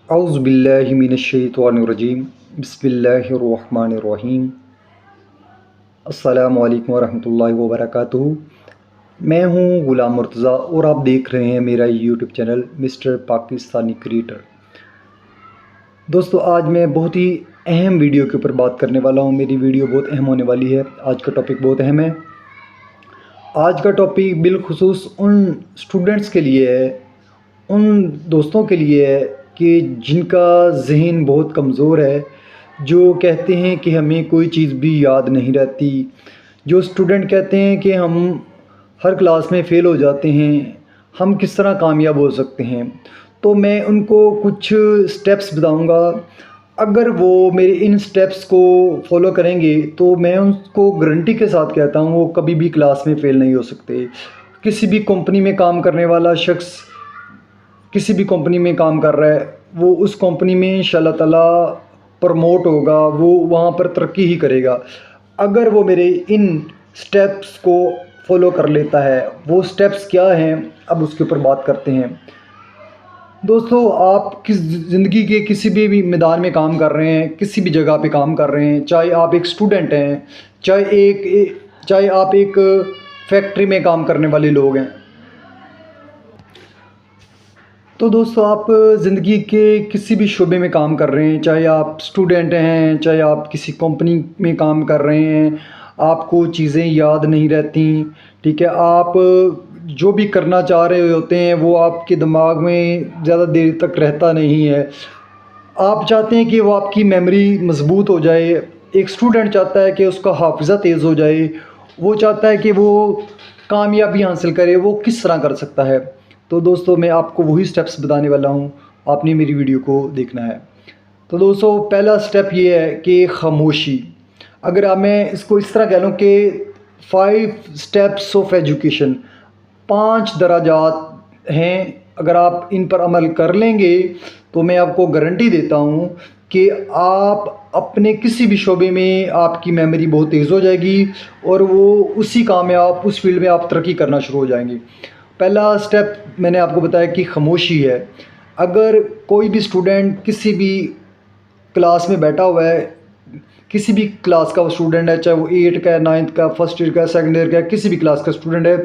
اعوذ باللہ من الشیطان الرجیم، بسم اللہ الرحمن الرحیم۔ السلام علیکم ورحمۃ اللہ وبرکاتہ۔ میں ہوں غلام مرتضیٰ اور آپ دیکھ رہے ہیں میرا YouTube channel mister Pakistani creator. دوستو، آج میں بہت ہی اہم ویڈیو کے اوپر بات کرنے والا ہوں۔ میری ویڈیو بہت اہم ہونے والی ہے۔ آج کا ٹاپک بہت اہم ہے۔ آج کا ٹاپک بالخصوص ان اسٹوڈنٹس کے لیے ہے، ان دوستوں کے لیے ہے کہ جن کا ذہن بہت کمزور ہے، جو کہتے ہیں کہ ہمیں کوئی چیز بھی یاد نہیں رہتی، جو اسٹوڈنٹ کہتے ہیں کہ ہم ہر کلاس میں فیل ہو جاتے ہیں، ہم کس طرح کامیاب ہو سکتے ہیں۔ تو میں ان کو کچھ سٹیپس بتاؤں گا۔ اگر وہ میرے ان سٹیپس کو فالو کریں گے تو میں ان کو گارنٹی کے ساتھ کہتا ہوں وہ کبھی بھی کلاس میں فیل نہیں ہو سکتے۔ کسی بھی کمپنی میں کام کرنے والا شخص کسی بھی کمپنی میں کام کر رہا ہے، وہ اس کمپنی میں انشاءاللہ تعالیٰ پروموٹ ہوگا، وہ وہاں پر ترقی ہی کرے گا اگر وہ میرے ان سٹیپس کو فالو کر لیتا ہے۔ وہ سٹیپس کیا ہیں، اب اس کے اوپر بات کرتے ہیں۔ دوستو، آپ کس زندگی کے کسی بھی میدان میں کام کر رہے ہیں، کسی بھی جگہ پہ کام کر رہے ہیں، چاہے آپ ایک اسٹوڈنٹ ہیں، چاہے آپ ایک فیکٹری میں کام کرنے والے لوگ ہیں، تو دوستو آپ زندگی کے کسی بھی شعبے میں کام کر رہے ہیں، چاہے آپ اسٹوڈنٹ ہیں، چاہے آپ کسی کمپنی میں کام کر رہے ہیں، آپ کو چیزیں یاد نہیں رہتی، ٹھیک ہے، آپ جو بھی کرنا چاہ رہے ہوتے ہیں وہ آپ کے دماغ میں زیادہ دیر تک رہتا نہیں ہے۔ آپ چاہتے ہیں کہ وہ آپ کی میموری مضبوط ہو جائے۔ ایک اسٹوڈنٹ چاہتا ہے کہ اس کا حافظہ تیز ہو جائے، وہ چاہتا ہے کہ وہ کامیابی حاصل کرے، وہ کس طرح کر سکتا ہے؟ تو دوستو، میں آپ کو وہی سٹیپس بتانے والا ہوں، آپ نے میری ویڈیو کو دیکھنا ہے۔ تو دوستو، پہلا سٹیپ یہ ہے کہ خاموشی۔ اگر میں اس کو اس طرح کہہ لوں کہ 5 سٹیپس آف ایجوکیشن، 5 درجات ہیں، اگر آپ ان پر عمل کر لیں گے تو میں آپ کو گارنٹی دیتا ہوں کہ آپ اپنے کسی بھی شعبے میں آپ کی میموری بہت تیز ہو جائے گی اور وہ اسی کام میں اس فیلڈ میں آپ ترقی کرنا شروع ہو جائیں گے۔ پہلا سٹیپ میں نے آپ کو بتایا کہ خاموشی ہے۔ اگر کوئی بھی اسٹوڈنٹ کسی بھی کلاس میں بیٹھا ہوا ہے، کسی بھی کلاس کا وہ اسٹوڈنٹ ہے، چاہے وہ 8 کا ہے، 9 کا، فرسٹ ایئر کا، سیکنڈ ایئر کا، کسی بھی کلاس کا اسٹوڈنٹ ہے،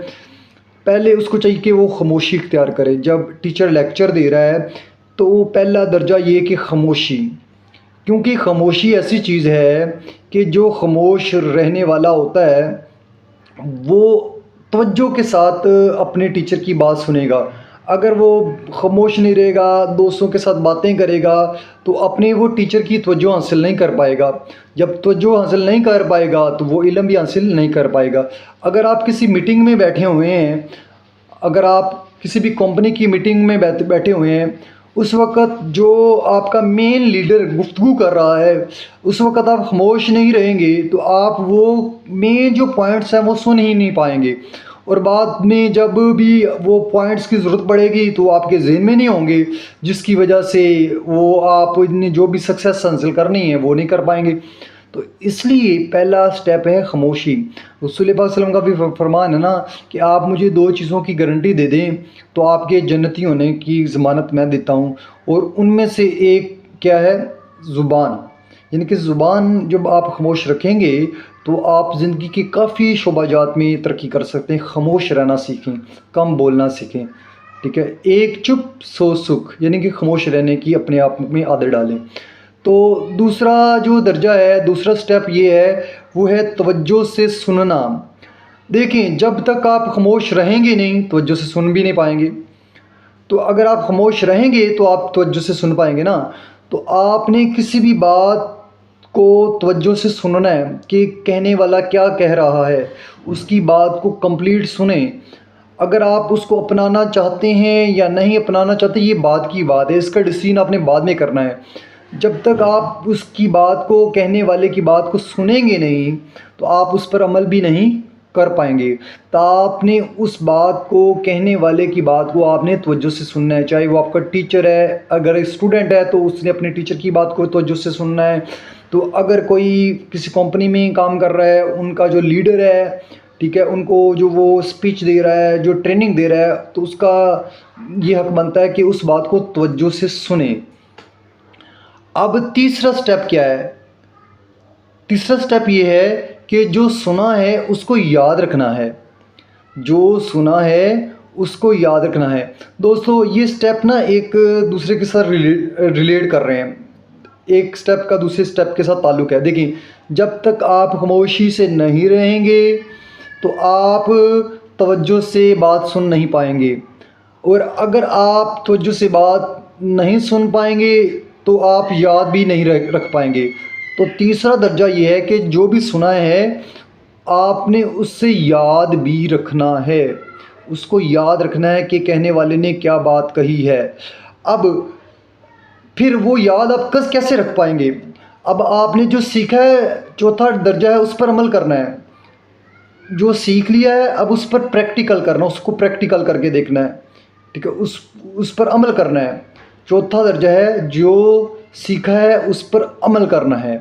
پہلے اس کو چاہیے کہ وہ خاموشی اختیار کرے۔ جب ٹیچر لیکچر دے رہا ہے تو پہلا درجہ یہ کہ خاموشی، کیونکہ خاموشی ایسی چیز ہے کہ جو خاموش رہنے والا ہوتا ہے وہ توجہ کے ساتھ اپنے ٹیچر کی بات سنے گا۔ اگر وہ خاموش نہیں رہے گا، دوستوں کے ساتھ باتیں کرے گا، تو اپنے وہ ٹیچر کی توجہ حاصل نہیں کر پائے گا۔ جب توجہ حاصل نہیں کر پائے گا تو وہ علم بھی حاصل نہیں کر پائے گا۔ اگر آپ کسی میٹنگ میں بیٹھے ہوئے ہیں، اگر آپ کسی بھی کمپنی کی میٹنگ میں بیٹھے ہوئے ہیں، اس وقت جو آپ کا مین لیڈر گفتگو کر رہا ہے، اس وقت آپ خاموش نہیں رہیں گے تو آپ وہ مین جو پوائنٹس ہیں وہ سن ہی نہیں پائیں گے، اور بعد میں جب بھی وہ پوائنٹس کی ضرورت پڑے گی تو آپ کے ذہن میں نہیں ہوں گے، جس کی وجہ سے وہ آپ نے جو بھی سکسیس حاصل کرنی ہے وہ نہیں کر پائیں گے۔ تو اس لیے پہلا سٹیپ ہے خاموشی۔ رسول پاک صلی اللہ علیہ وسلم کا بھی فرمان ہے نا کہ آپ مجھے 2 چیزوں کی گارنٹی دے دیں تو آپ کے جنتی ہونے کی ضمانت میں دیتا ہوں، اور ان میں سے ایک کیا ہے؟ زبان۔ یعنی کہ زبان جب آپ خاموش رکھیں گے تو آپ زندگی کے کافی شعبہ جات میں ترقی کر سکتے ہیں۔ خاموش رہنا سیکھیں، کم بولنا سیکھیں، ٹھیک ہے، ایک چپ سو سکھ، یعنی کہ خاموش رہنے کی اپنے آپ میں عادت ڈالیں۔ تو دوسرا جو درجہ ہے، دوسرا سٹیپ یہ ہے، وہ ہے توجہ سے سننا۔ دیکھیں، جب تک آپ خاموش رہیں گے نہیں توجہ سے سن بھی نہیں پائیں گے۔ تو اگر آپ خاموش رہیں گے تو آپ توجہ سے سن پائیں گے نا۔ تو آپ نے کسی بھی بات کو توجہ سے سننا ہے کہ کہنے والا کیا کہہ رہا ہے، اس کی بات کو کمپلیٹ سنیں۔ اگر آپ اس کو اپنانا چاہتے ہیں یا نہیں اپنانا چاہتے، یہ بات کی بات ہے، اس کا ڈیسیژن آپ نے بعد میں کرنا ہے۔ جب تک آپ اس کی بات کو، کہنے والے کی بات کو سنیں گے نہیں تو آپ اس پر عمل بھی نہیں کر پائیں گے۔ تو آپ نے اس بات کو، کہنے والے کی بات کو آپ نے توجہ سے سننا ہے، چاہے وہ آپ کا ٹیچر ہے، اگر اسٹوڈنٹ ہے تو اس نے اپنے ٹیچر کی بات کو توجہ سے سننا ہے۔ تو اگر کوئی کسی کمپنی میں کام کر رہا ہے، ان کا جو لیڈر ہے، ٹھیک ہے، ان کو جو وہ اسپیچ دے رہا ہے، جو ٹریننگ دے رہا ہے، تو اس کا یہ حق بنتا ہے کہ اس بات کو توجہ سے سنیں۔ اب تیسرا سٹیپ کیا ہے؟ تیسرا سٹیپ یہ ہے کہ جو سنا ہے اس کو یاد رکھنا ہے، جو سنا ہے اس کو یاد رکھنا ہے۔ دوستو یہ سٹیپ نا ایک دوسرے کے ساتھ ریلیٹ کر رہے ہیں، ایک سٹیپ کا دوسرے سٹیپ کے ساتھ تعلق ہے۔ دیکھیں، جب تک آپ خاموشی سے نہیں رہیں گے تو آپ توجہ سے بات سن نہیں پائیں گے، اور اگر آپ توجہ سے بات نہیں سن پائیں گے تو آپ یاد بھی نہیں رکھ پائیں گے۔ تو تیسرا درجہ یہ ہے کہ جو بھی سنا ہے آپ نے اس سے یاد بھی رکھنا ہے، اس کو یاد رکھنا ہے کہ کہنے والے نے کیا بات کہی ہے۔ اب پھر وہ یاد آپ کیسے رکھ پائیں گے؟ اب آپ نے جو سیکھا ہے، چوتھا درجہ ہے، اس پر عمل کرنا ہے۔ جو سیکھ لیا ہے اب اس پر پریکٹیکل کرنا، اس کو پریکٹیکل کر کے دیکھنا ہے، ٹھیک ہے، اس پر عمل کرنا ہے۔ چوتھا درجہ ہے جو سیکھا ہے اس پر عمل کرنا ہے۔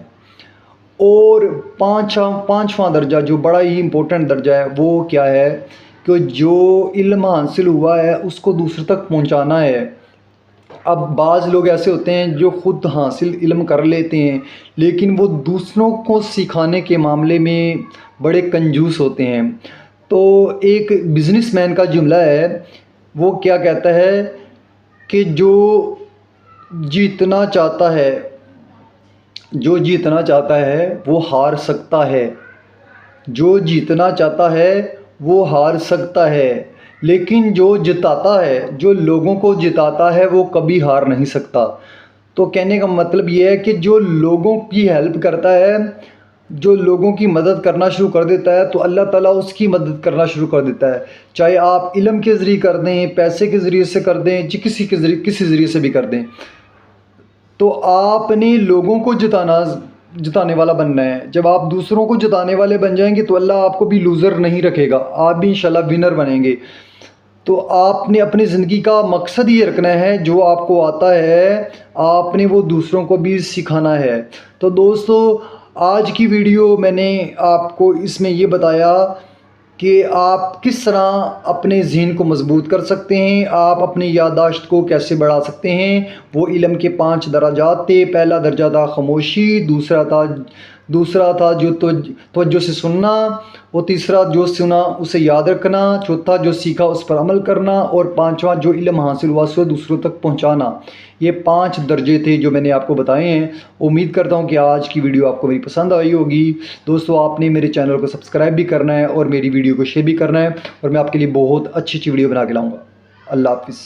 اور پانچواں درجہ جو بڑا ہی امپورٹنٹ درجہ ہے وہ کیا ہے کہ جو علم حاصل ہوا ہے اس کو دوسرے تک پہنچانا ہے۔ اب بعض لوگ ایسے ہوتے ہیں جو خود حاصل علم کر لیتے ہیں لیکن وہ دوسروں کو سکھانے کے معاملے میں بڑے کنجوس ہوتے ہیں۔ تو ایک بزنس مین کا جملہ ہے، وہ کیا کہتا ہے کہ جو جیتنا چاہتا ہے وہ ہار سکتا ہے، جو جیتنا چاہتا ہے وہ ہار سکتا ہے، لیکن جو جتاتا ہے، جو لوگوں کو جتاتا ہے وہ کبھی ہار نہیں سکتا۔ تو کہنے کا مطلب یہ ہے کہ جو لوگوں کی ہیلپ کرتا ہے، جو لوگوں کی مدد کرنا شروع کر دیتا ہے تو اللہ تعالیٰ اس کی مدد کرنا شروع کر دیتا ہے، چاہے آپ علم کے ذریعے کر دیں، پیسے کے ذریعے سے کر دیں، کسی ذریعے سے بھی کر دیں۔ تو آپ نے لوگوں کو جتانے والا بننا ہے۔ جب آپ دوسروں کو جتانے والے بن جائیں گے تو اللہ آپ کو بھی لوزر نہیں رکھے گا، آپ بھی انشاءاللہ ونر بنیں گے۔ تو آپ نے اپنی زندگی کا مقصد یہ رکھنا ہے، جو آپ کو آتا ہے آپ نے وہ دوسروں کو بھی سکھانا ہے۔ تو دوستو آج کی ویڈیو میں نے آپ کو اس میں یہ بتایا کہ آپ کس طرح اپنے ذہن کو مضبوط کر سکتے ہیں، آپ اپنی یادداشت کو کیسے بڑھا سکتے ہیں۔ وہ علم کے 5 درجات تھے۔ پہلا درجہ تھا خاموشی، دوسرا تھا جو توجہ سے سننا، وہ تیسرا جو سنا اسے یاد رکھنا، چوتھا جو سیکھا اس پر عمل کرنا، اور پانچواں جو علم حاصل ہوا اسے دوسروں تک پہنچانا۔ یہ 5 درجے تھے جو میں نے آپ کو بتائے ہیں۔ امید کرتا ہوں کہ آج کی ویڈیو آپ کو میری پسند آئی ہوگی۔ دوستو آپ نے میرے چینل کو سبسکرائب بھی کرنا ہے اور میری ویڈیو کو شیئر بھی کرنا ہے، اور میں آپ کے لیے بہت اچھی ویڈیو بنا کے لاؤں گا۔ اللہ حافظ۔